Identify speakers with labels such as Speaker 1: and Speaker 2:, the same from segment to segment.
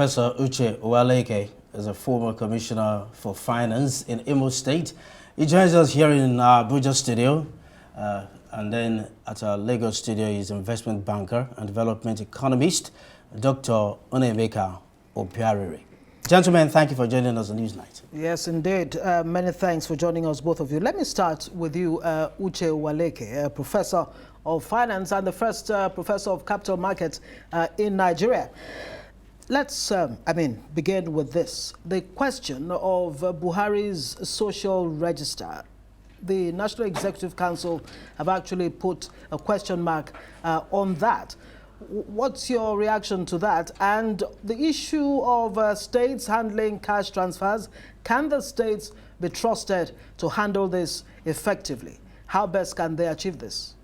Speaker 1: Professor Uche Uwaleke is a former commissioner for finance in Imo State. He joins us here in our Abuja studio, and then at our Lagos studio is investment banker and development economist, Dr. Nnaemeka Obiaraeri. Gentlemen, thank you for joining us on Newsnight.
Speaker 2: Yes, indeed. Many thanks for joining us, both of you. Let me start with you, Uche Uwaleke, Professor of Finance and the first Professor of Capital Markets in Nigeria. Let's, begin with this. The question of Buhari's social register. The National Executive Council have actually put a question mark on that. What's your reaction to that? And the issue of states handling cash transfers, can the states be trusted to handle this effectively? How best can they achieve this?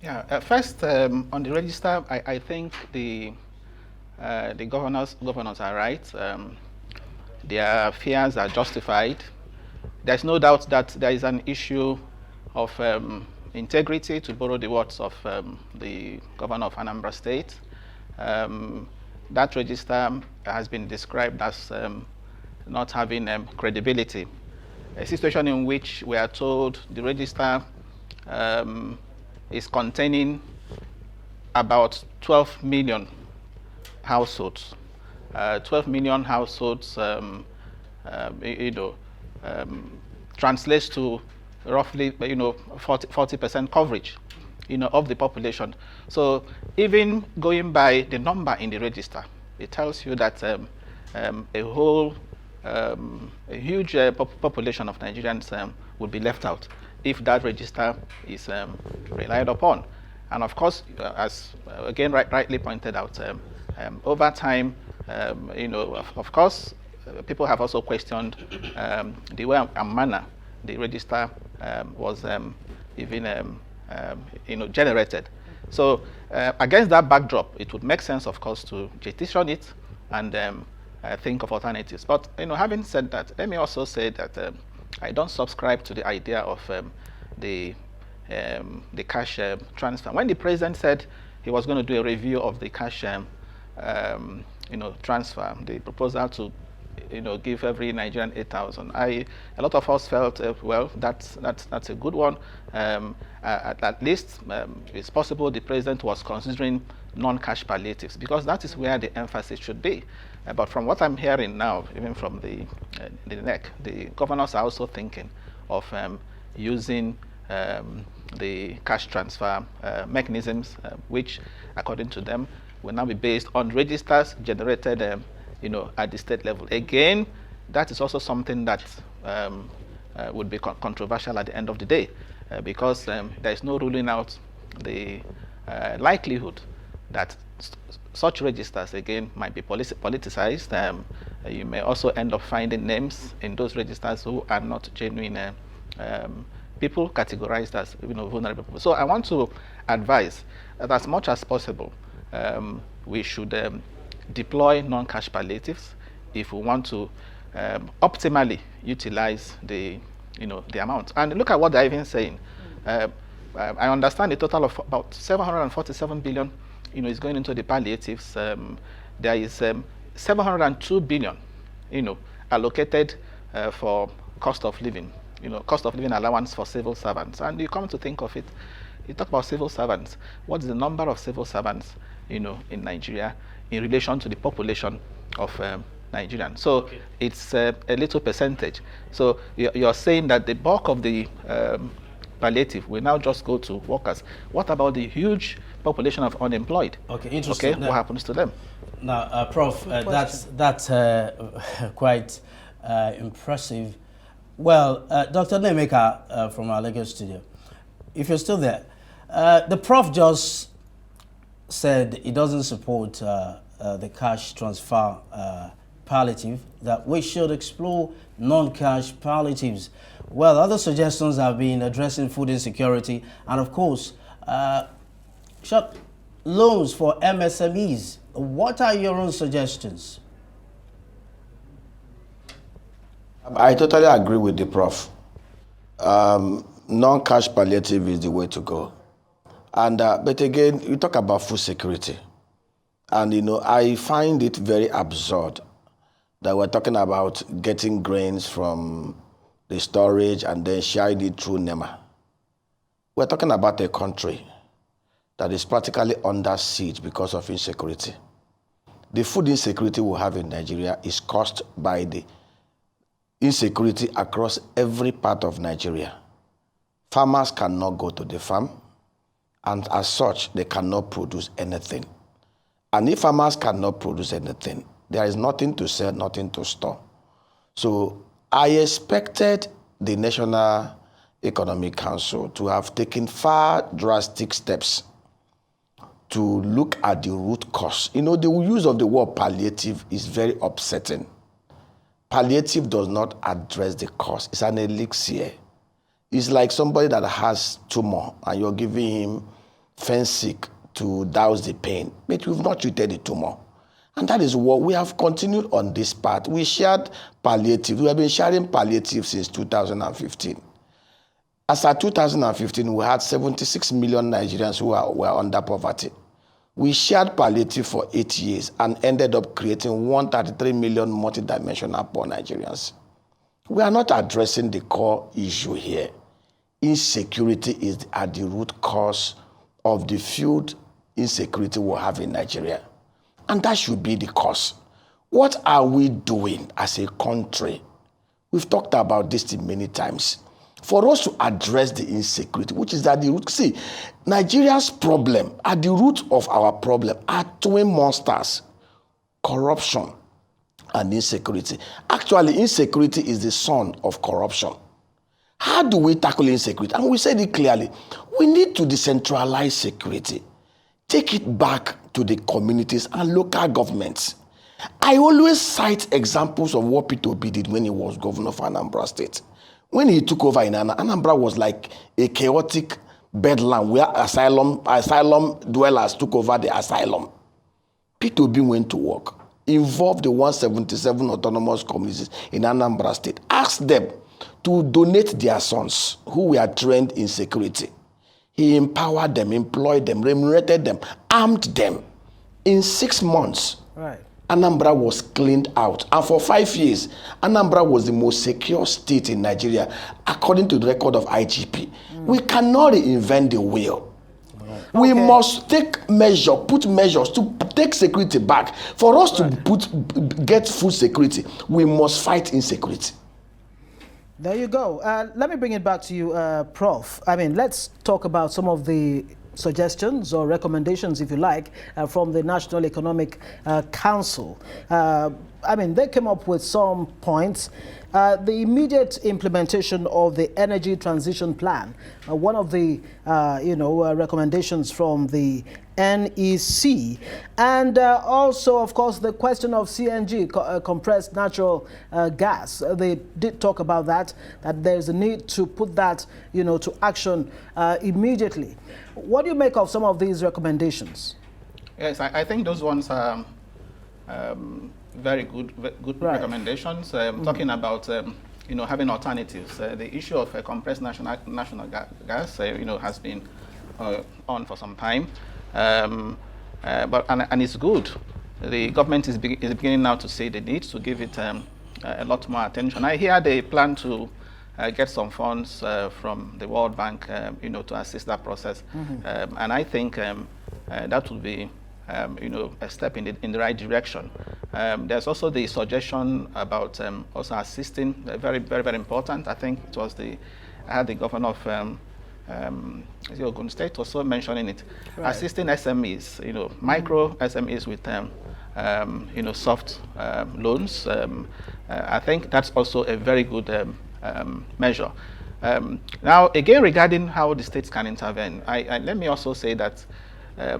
Speaker 3: Yeah, first, on the register, I think the governors are right. Their fears are justified. There's no doubt that there is an issue of integrity, to borrow the words of the governor of Anambra State. That register has been described as not having credibility. A situation in which we are told the register is containing about 12 million households. 12 million households, translates to roughly, 40% coverage, of the population. So even going by the number in the register, it tells you that a huge population of Nigerians would be left out if that register is relied upon. And of course, as again rightly pointed out, over time, of course, people have also questioned the way and manner the register was even generated. So against that backdrop, it would make sense, of course, to petition it and think of alternatives. But having said that, let me also say that I don't subscribe to the idea of the cash transfer. When the president said he was going to do a review of the cash transfer, the proposal to give every Nigerian 8,000. A lot of us felt, well, that's a good one. At least it's possible the president was considering non-cash palliatives, because that is where the emphasis should be. But from what I'm hearing now, even from the NEC, the governors are also thinking of using the cash transfer mechanisms, which, according to them, will now be based on registers generated at the state level. Again, that is also something that would be controversial at the end of the day, because there is no ruling out the likelihood that such registers, again, might be politicized. You may also end up finding names in those registers who are not genuine people categorized as vulnerable people. So I want to advise that as much as possible, we should deploy non-cash palliatives if we want to optimally utilize the amount. And look at what they're even saying. I understand a total of about 747 billion is going into the palliatives. There is 702 billion allocated for cost of living, cost of living allowance for civil servants. And you come to think of it, you talk about civil servants. What is the number of civil servants in Nigeria in relation to the population of Nigerians? So okay, it's a little percentage. So you're saying that the bulk of the palliative will now just go to workers. What about the huge population of unemployed?
Speaker 1: Okay, interesting.
Speaker 3: Okay, what happens to them?
Speaker 1: Now, Prof, that's quite impressive. Well, Dr. Nnaemeka from our Lagos studio, if you're still there, the Prof just said he doesn't support the cash transfer palliative, that we should explore non-cash palliatives. Well, other suggestions have been addressing food insecurity and, of course, short loans for MSMEs. What are your own suggestions?
Speaker 4: I totally agree with the Prof. Non-cash palliative is the way to go. And but again, you talk about food security. And, I find it very absurd that we're talking about getting grains from the storage and then sharing it through NEMA. We're talking about a country that is practically under siege because of insecurity. The food insecurity we have in Nigeria is caused by the insecurity across every part of Nigeria. Farmers cannot go to the farm, and as such, they cannot produce anything. And if farmers cannot produce anything, there is nothing to sell, nothing to store. So I expected the National Economic Council to have taken far drastic steps to look at the root cause. The use of the word palliative is very upsetting. Palliative does not address the cause. It's an elixir. It's like somebody that has tumor and you're giving him Fensic to douse the pain, but we've not treated the tumor. And that is what we have continued on this path. We shared palliative. We have been sharing palliative since 2015. As at 2015, we had 76 million Nigerians who were under poverty. We shared palliative for 8 years and ended up creating 133 million multidimensional poor Nigerians. We are not addressing the core issue here. Insecurity is at the root cause of the food insecurity we have in Nigeria. And that should be the cause. What are we doing as a country? We've talked about this many times. For us to address the insecurity, which is at the root. See, Nigeria's problem, at the root of our problem, are twin monsters: corruption and insecurity. Actually, insecurity is the son of corruption. How do we tackle insecurity? And we said it clearly. We need to decentralize security. Take it back to the communities and local governments. I always cite examples of what Peter Obi did when he was governor of Anambra State. When he took over in Anambra was like a chaotic bedlam where asylum dwellers took over the asylum. Peter Obi went to work, involved the 177 autonomous communities in Anambra State, asked them to donate their sons who were trained in security. He empowered them, employed them, remunerated them, armed them. In 6 months, right, Anambra was cleaned out. And for 5 years, Anambra was the most secure state in Nigeria, according to the record of IGP. We cannot reinvent the wheel. Right. We must put measures to take security back. For us to get food security, we must fight insecurity.
Speaker 2: There you go. Let me bring it back to you, Prof. I mean, let's talk about some of the suggestions or recommendations, if you like, from the National Economic Council. I mean, they came up with some points. The immediate implementation of the Energy Transition Plan, one of the, recommendations from the NEC, and also, of course, the question of CNG, compressed natural gas. They did talk about that there's a need to put that, to action immediately. What do you make of some of these recommendations?
Speaker 3: Yes, I think those ones are very good right. recommendations. Talking about having alternatives. The issue of compressed national gas has been on for some time, but it's good. The government is beginning now to say the need to give it a lot more attention. I hear they plan to get some funds from the World Bank, to assist that process, and I think that will be a step in the right direction. There's also the suggestion about also assisting, very, very, very important. I think it was I had the governor of Ogun State also mentioning it, right. Assisting SMEs, micro SMEs with soft loans. I think that's also a very good measure. Now, again, regarding how the states can intervene, let me also say that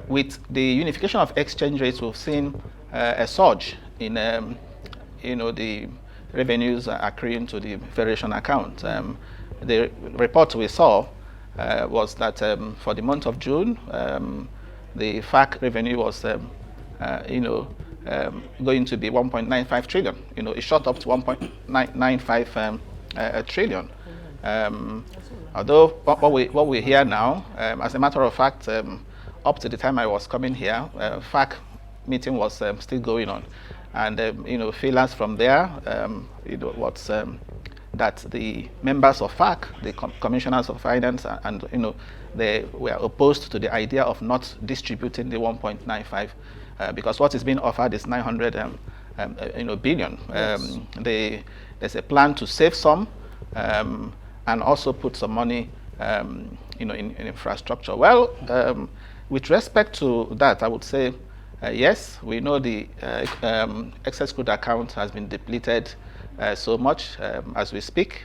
Speaker 3: with the unification of exchange rates, we've seen a surge in the revenues accruing to the federation account. The report we saw was that for the month of June, the FAC revenue was going to be 1.95 trillion. It shot up to 1.95 trillion. Although what we hear now, as a matter of fact, up to the time I was coming here, FAC meeting was still going on, and feelers from there, that the members of FAC, the commissioners of finance, and they were opposed to the idea of not distributing the 1.95 because what is being offered is 900 billion.
Speaker 2: Yes.
Speaker 3: There's a plan to save some and also put some money in infrastructure. Well, with respect to that, I would say yes, we know the excess crude account has been depleted so much as we speak,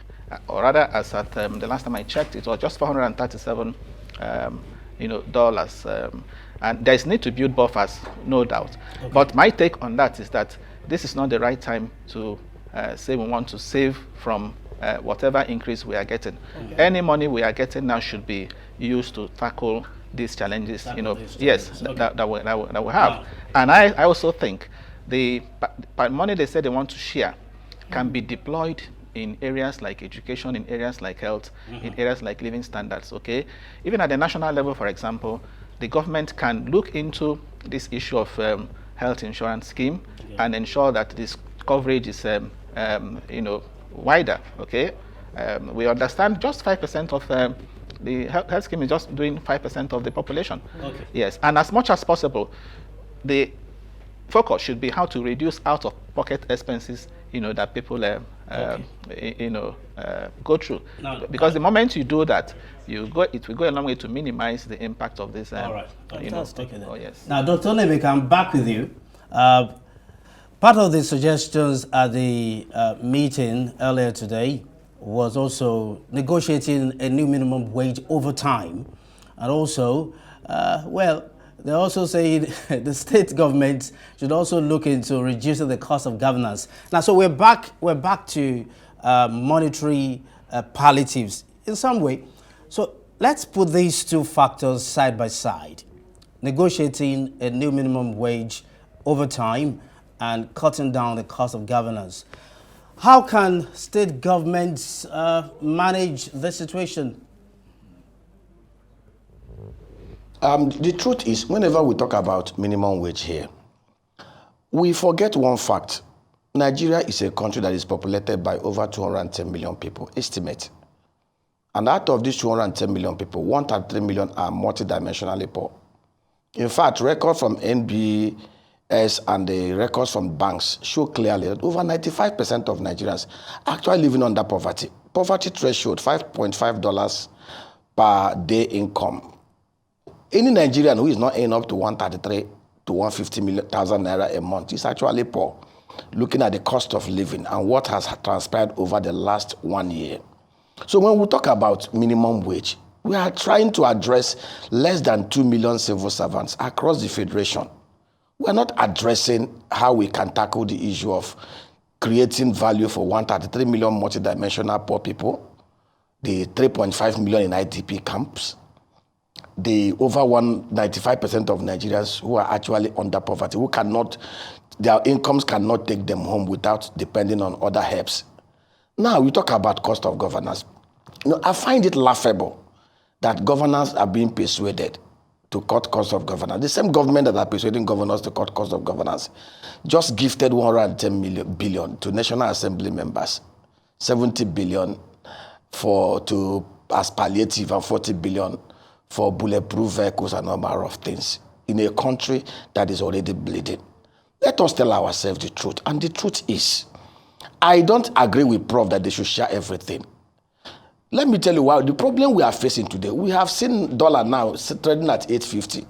Speaker 3: or rather, as at the last time I checked, it was just $437 dollars, and there is need to build buffers, no doubt. Okay. But my take on that is that this is not the right time to say we want to save from whatever increase we are getting. Okay. Any money we are getting now should be used to tackle these challenges. Yes, okay. that we have. Wow. And I also think the money they said they want to share can be deployed in areas like education, in areas like health, in areas like living standards, okay? Even at the national level, for example, the government can look into this issue of health insurance scheme and ensure that this coverage is, wider, okay? We understand just 5% of the health scheme is just doing 5% of the population. Okay. Yes, and as much as possible, the focus should be how to reduce out-of-pocket expenses that people go through. Now, because the moment you do that, it will go a long way to minimize the impact of this.
Speaker 2: All right.
Speaker 1: Oh, yes. Now, Dr. Nnaemeka, I'm back with you. Part of the suggestions at the meeting earlier today was also negotiating a new minimum wage over time, and also, they're also saying the state government should also look into reducing the cost of governance. Now, so we're back to monetary palliatives in some way. So let's put these two factors side by side: negotiating a new minimum wage over time and cutting down the cost of governance. How can state governments manage this situation?
Speaker 4: The truth is, whenever we talk about minimum wage here, we forget one fact. Nigeria is a country that is populated by over 210 million people, estimate. And out of these 210 million people, 1.3 million are multidimensionally poor. In fact, records from NBS and the records from banks show clearly that over 95% of Nigerians are actually living under poverty. Poverty threshold, $5.5 per day income. Any Nigerian who is not earning up to 133 to 150,000 naira a month is actually poor, looking at the cost of living and what has transpired over the last 1 year. So when we talk about minimum wage, we are trying to address less than 2 million civil servants across the federation. We are not addressing how we can tackle the issue of creating value for 133 million multidimensional poor people, the 3.5 million in IDP camps, the over 95% of Nigerians who are actually under poverty, who cannot, their incomes cannot take them home without depending on other helps. Now we talk about cost of governance. I find it laughable that governors are being persuaded to cut cost of governance. The same government that are persuading governors to cut cost of governance just gifted 110 billion to National Assembly members, 70 billion as palliative and 40 billion for bulletproof vehicles and all manner of things in a country that is already bleeding. Let us tell ourselves the truth. And the truth is, I don't agree with Prof that they should share everything. Let me tell you why. The problem we are facing today, we have seen dollar now trading at 850.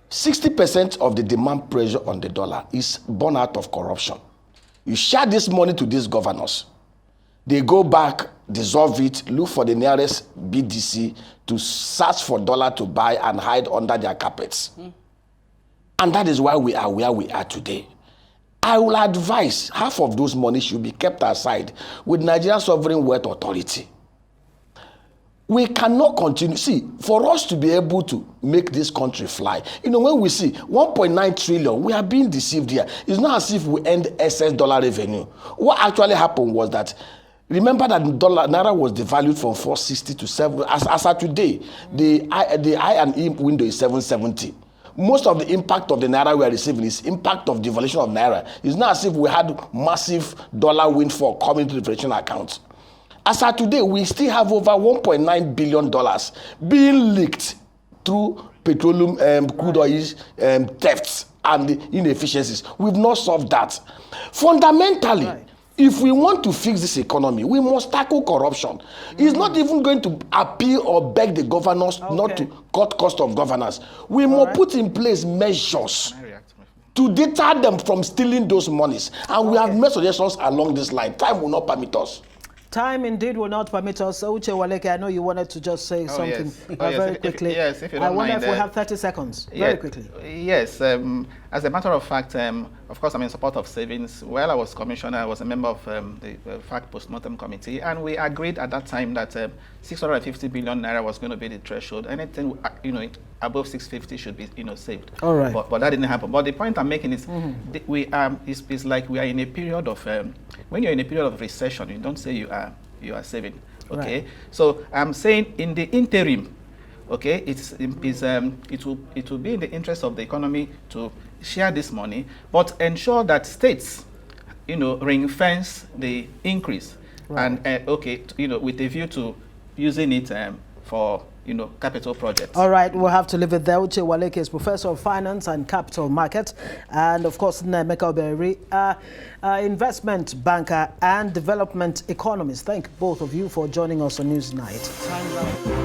Speaker 4: 60% of the demand pressure on the dollar is born out of corruption. You share this money to these governors. They go back, dissolve it, look for the nearest BDC to search for dollar to buy and hide under their carpets. And that is why we are where we are today. I will advise half of those money should be kept aside with Nigeria Sovereign Wealth Authority. We cannot continue. See, for us to be able to make this country fly, when we see 1.9 trillion, we are being deceived here. It's not as if we end excess dollar revenue. What actually happened was that, remember that Naira was devalued from 460 to 7. As of today, the I and E window is 770. most of the impact of the naira we are receiving is impact of devaluation of naira. It's not as if we had massive dollar windfall coming to the federation account. As of today, we still have over $1.9 billion being leaked through petroleum crude oil thefts and inefficiencies. We've not solved that. Fundamentally, if we want to fix this economy, we must tackle corruption. It's not even going to appeal or beg the governors not to cut cost of governance. We must put in place measures to deter them from stealing those monies. And we have made suggestions along this line. Time will not permit us.
Speaker 2: Time indeed will not permit us. Uche Uwaleke, I know you wanted to just say something very quickly.
Speaker 3: If you don't
Speaker 2: I wonder
Speaker 3: mind,
Speaker 2: if we have 30 seconds, very quickly.
Speaker 3: Yes, as a matter of fact, of course, I'm in support of savings. While I was commissioner, I was a member of the FACT Postmortem Committee, and we agreed at that time that 650 billion naira was going to be the threshold. Anything, above 650 should be, saved.
Speaker 2: All right.
Speaker 3: But that didn't happen. But the point I'm making is, it's like we are in a period of, when you're in a period of recession, you don't say you are saving. Okay. Right. So I'm saying in the interim, okay, it will be in the interest of the economy to share this money, but ensure that states, ring-fence the increase, and with a view to using it for capital projects.
Speaker 2: All right, we'll have to leave it there. Uche Uwaleke is Professor of Finance and Capital Market, and of course Nnaemeka Obiaraeri, Investment Banker and Development Economist. Thank both of you for joining us on Newsnight.